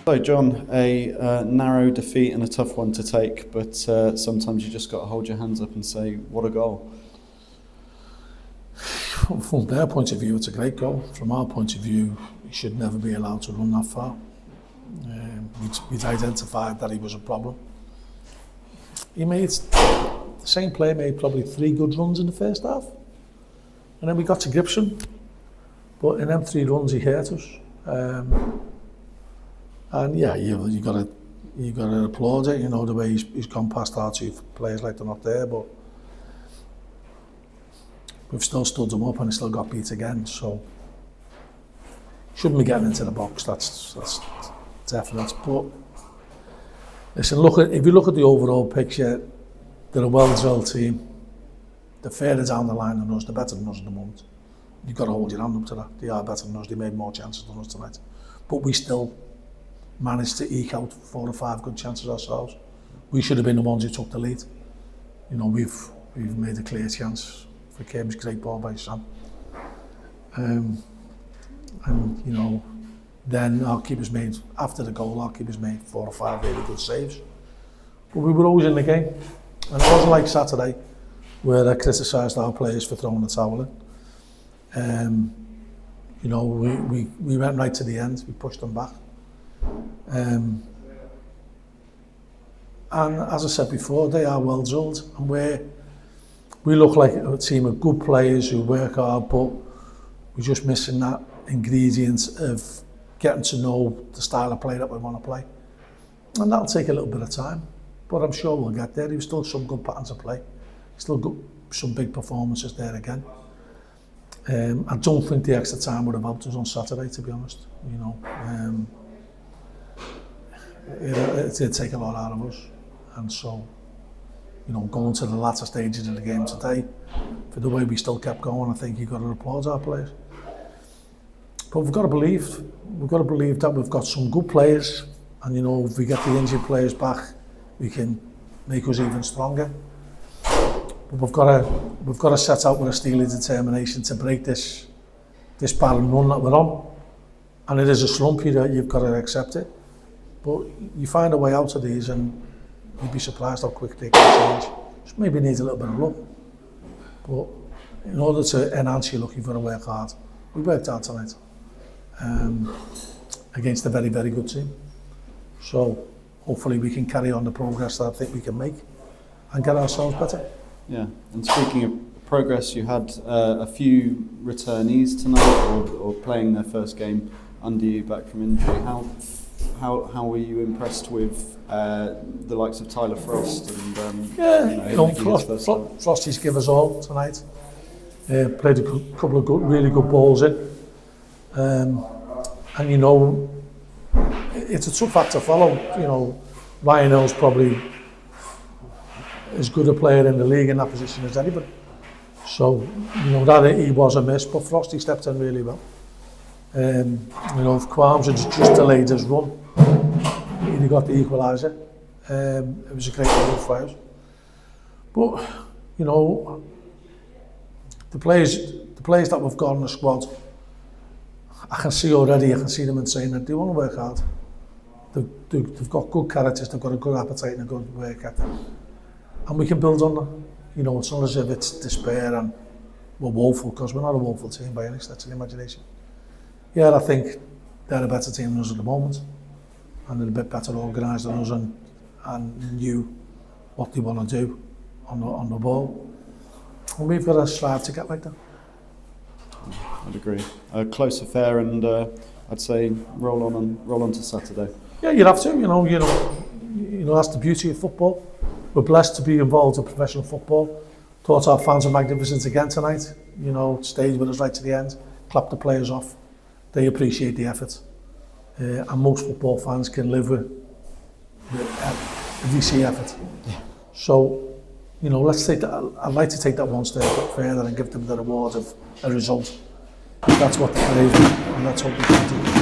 So John, a narrow defeat and a tough one to take, but sometimes you just got to hold your hands up and say, what a goal. From their point of view, it's a great goal. From our point of view, he should never be allowed to run that far. We'd identified that he was a problem. He made, the same player made probably 3 good runs in the first half. And then we got to Gibson. But in them 3 runs, he hurt us. And yeah, you got to applaud it, you know, the way he's gone past our 2 players like they're not there, but we've still stood him up and he still got beat again, so shouldn't be getting into the box, that's definite. But listen, if you look at the overall picture, they're a well-drilled team. They're further down the line than us, they're better than us at the moment. You've got to hold your hand up to that. They are better than us, they made more chances than us tonight. But we still managed to eke out 4 or 5 good chances ourselves. We should have been the ones who took the lead. You know, we've made a clear chance for Kim's great ball by Sam. And you know, then our keepers made, after the goal, our keepers made 4 or 5 really good saves. But we were always in the game. And it wasn't like Saturday, where I criticised our players for throwing the towel in. You know, we went right to the end, we pushed them back. And as I said before, they are well drilled, and we look like a team of good players who work hard, but we're just missing that ingredient of getting to know the style of play that we want to play. And that'll take a little bit of time, but I'm sure we'll get there. There's still some good patterns of play, still got some big performances there again. I don't think the extra time would have helped us on Saturday, to be honest. You know, it did take a lot out of us, and so, you know, going to the latter stages of the game today, for the way we still kept going, I think you've got to applaud our players. But we've got to believe that we've got some good players, and you know, if we get the injured players back, we can make us even stronger. But we've got to set out with a steely determination to break this barren run that we're on, and it is a slump here that you've got to accept it. But you find a way out of these, and you'd be surprised how quickly it can change. Just maybe needs a little bit of luck. But in order to enhance your luck, you've got to work hard. We worked hard tonight against a very, very good team. So hopefully we can carry on the progress that I think we can make and get ourselves better. Yeah, and speaking of progress, you had a few returnees tonight, or playing their first game under you back from injury. How were you impressed with the likes of Tyler Frost? And Frosty's give us all tonight. Played a couple of really good balls in, and you know, it's a tough act to follow. You know, Ryan Hill's probably as good a player in the league in that position as anybody. So, you know, that he was a miss, but Frosty stepped in really well. You know, if Qualms had just delayed his run, he'd have got the equaliser. It was a great goal for us. But, you know, the players that we've got in the squad, I can see them and saying that they want to work hard. They've got good characters, they've got a good appetite and a good work ethic. And we can build on that. You know, it's not as if it's despair and we're woeful, because we're not a woeful team by any stretch of the imagination. Yeah, I think they're a better team than us at the moment, and they're a bit better organised than us, and knew what they want to do on the ball. And we've got to strive to get like that. I'd agree. A close affair, and I'd say roll on to Saturday. Yeah, you'd have to. You know that's the beauty of football. We're blessed to be involved in professional football. Thought our fans were magnificent again tonight. You know, stayed with us right to the end, clapped the players off. They appreciate the effort. And most football fans can live with VC effort. Yeah. So, you know, let's take that. I'd like to take that one step further and give them the reward of a result. That's what they're craving, and that's what we can do.